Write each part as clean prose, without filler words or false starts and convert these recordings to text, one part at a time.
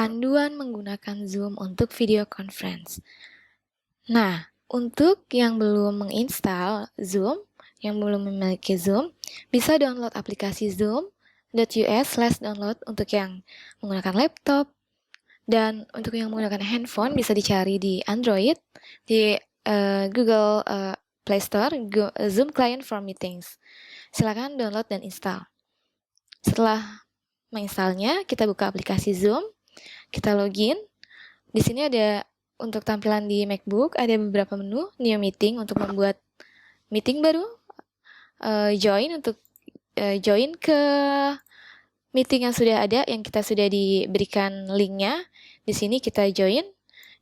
Panduan menggunakan Zoom untuk video conference. Nah, untuk yang belum menginstal Zoom, yang belum memiliki Zoom, bisa download aplikasi zoom.us/download untuk yang menggunakan laptop, dan untuk yang menggunakan handphone bisa dicari di Android, di Google Play Store, Zoom Client for Meetings. Silakan download dan install. Setelah menginstalnya, kita buka aplikasi Zoom, kita login. Di sini ada untuk tampilan di MacBook, ada beberapa menu, New Meeting untuk membuat meeting baru, Join untuk join ke meeting yang sudah ada, yang kita sudah diberikan linknya. Di sini kita join.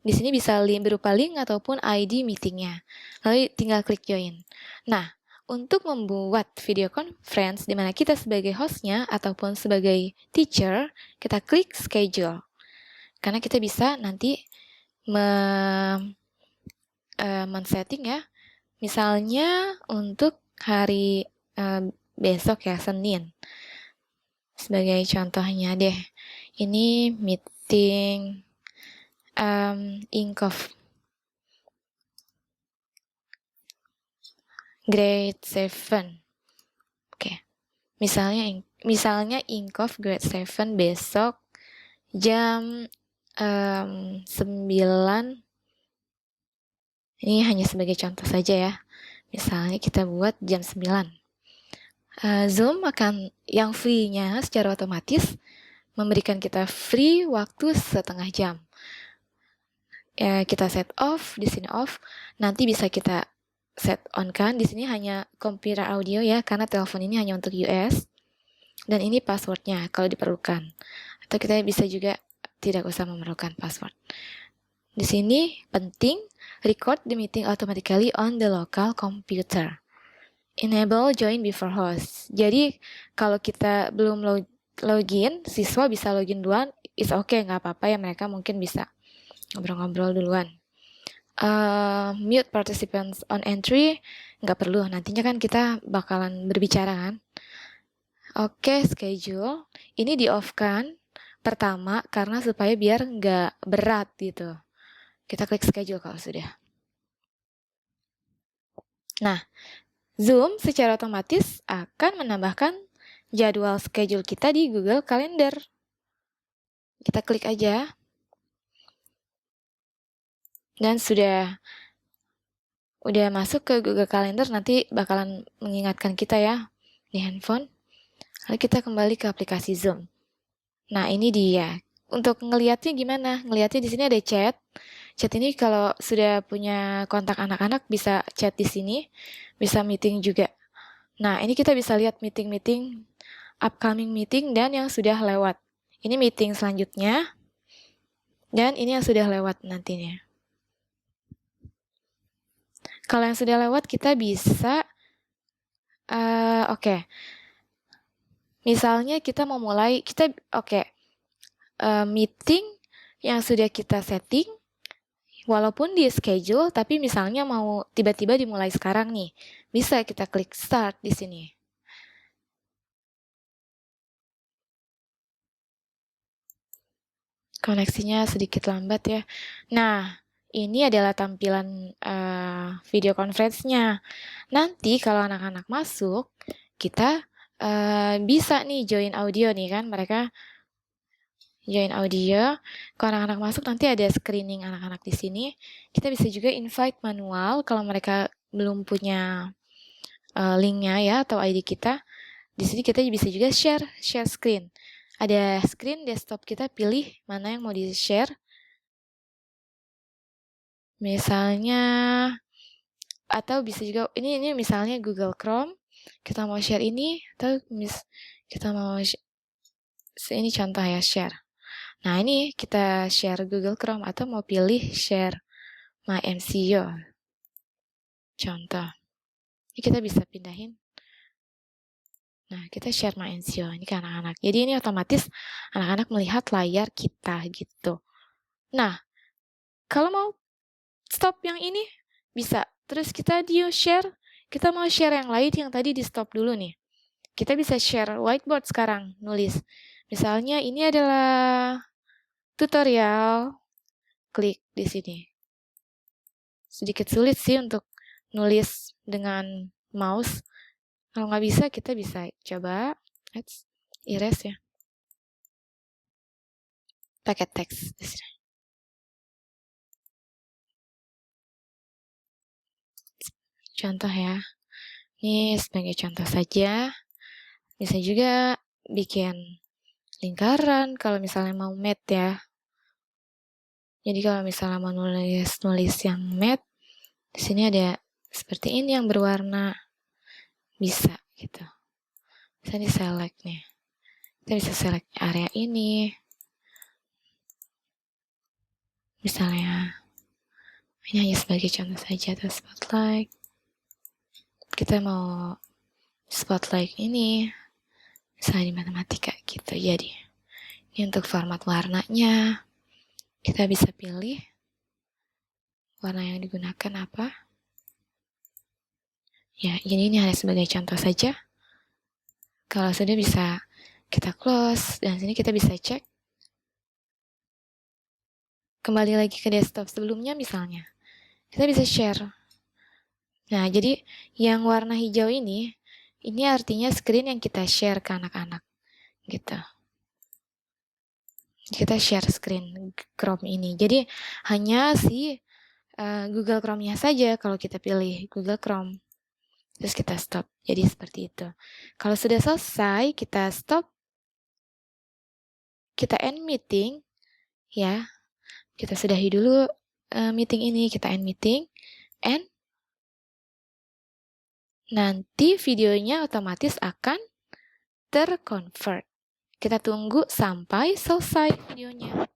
Di sini bisa berupa link ataupun ID meetingnya. Lalu tinggal klik join. Nah, untuk membuat video conference di mana kita sebagai hostnya ataupun sebagai teacher, kita klik schedule. Karena kita bisa nanti men-setting ya. Misalnya untuk hari besok ya, Senin. Sebagai contohnya deh, ini meeting INCOF grade 7. Oke. Misalnya INCOF grade 7 besok jam 9. Ini hanya sebagai contoh saja ya. Misalnya kita buat jam 9. Zoom akan yang free-nya secara otomatis memberikan kita free waktu setengah jam. Ya, kita set off, di sini off. Nanti bisa kita set on kan. Di sini hanya komputer audio ya, karena telepon ini hanya untuk US. Dan ini passwordnya kalau diperlukan. Atau kita bisa juga tidak usah memerlukan password. Di sini penting, record the meeting automatically on the local computer. Enable join before host. Jadi kalau kita belum login, siswa bisa login duluan. It's okay, nggak apa-apa ya, mereka mungkin bisa ngobrol-ngobrol duluan. Mute participants on entry, nggak perlu. Nantinya kan kita bakalan berbicara kan. Oke, schedule. Ini di-off-kan pertama karena supaya biar nggak berat gitu. Kita klik schedule kalau sudah. Nah, Zoom secara otomatis akan menambahkan jadwal schedule kita di Google Calendar. Kita klik aja. Dan sudah masuk ke Google Calendar, nanti bakalan mengingatkan kita ya di handphone. Lalu kita kembali ke aplikasi Zoom. Nah, ini dia. Untuk ngelihatnya gimana? Ngelihatnya di sini ada chat. Chat ini kalau sudah punya kontak anak-anak bisa chat di sini, bisa meeting juga. Nah, ini kita bisa lihat meeting-meeting, upcoming meeting, dan yang sudah lewat. Ini meeting selanjutnya, dan ini yang sudah lewat nantinya. Kalau yang sudah lewat kita bisa, oke. Misalnya kita mau mulai, meeting yang sudah kita setting, walaupun di schedule, tapi misalnya mau tiba-tiba dimulai sekarang nih, bisa kita klik start di sini. Koneksinya sedikit lambat ya. Nah, ini adalah tampilan video conference-nya. Nanti kalau anak-anak masuk, kita bisa nih join audio nih kan, mereka join audio. Kalau anak-anak masuk nanti ada screening anak-anak di sini. Kita bisa juga invite manual kalau mereka belum punya linknya ya atau ID kita. Di sini kita bisa juga share screen. Ada screen desktop, kita pilih mana yang mau di-share. Misalnya, atau bisa juga ini misalnya Google Chrome. Kita mau share ini atau kita mau ini contoh ya, share. Nah, ini kita share Google Chrome atau mau pilih share My MCO. Contoh. Ini kita bisa pindahin. Nah, kita share My MCO ini ke anak-anak. Jadi ini otomatis anak-anak melihat layar kita gitu. Nah, kalau mau stop yang ini bisa. Terus kita share. Kita mau share yang lain yang tadi di stop dulu nih. Kita bisa share whiteboard sekarang, nulis. Misalnya ini adalah tutorial, klik di sini. Sedikit sulit sih untuk nulis dengan mouse. Kalau nggak bisa, kita bisa coba let's erase ya. Pakai teks di sini. Contoh ya. Ini sebagai contoh saja. Bisa juga bikin lingkaran kalau misalnya mau matte ya. Jadi kalau misalnya mau nulis yang matte, di sini ada seperti ini yang berwarna. Bisa gitu. Bisa di select nih. Kita bisa select area ini. Misalnya ini hanya sebagai contoh saja atau spotlight. Kita mau spotlight ini misalnya di matematika gitu. Jadi ini untuk format warnanya. Kita bisa pilih warna yang digunakan apa. Ya, jadi ini hanya sebagai contoh saja. Kalau sudah bisa kita close, dan sini kita bisa cek. Kembali lagi ke desktop sebelumnya misalnya. Kita bisa share. Nah, jadi yang warna hijau ini artinya screen yang kita share ke anak-anak. Gitu. Kita share screen Chrome ini. Jadi hanya si Google Chrome-nya saja kalau kita pilih Google Chrome. Terus kita stop. Jadi seperti itu. Kalau sudah selesai, kita stop. Kita end meeting. Ya. Kita sudahi dulu meeting ini. Kita end meeting. And nanti videonya otomatis akan terconvert. Kita tunggu sampai selesai videonya.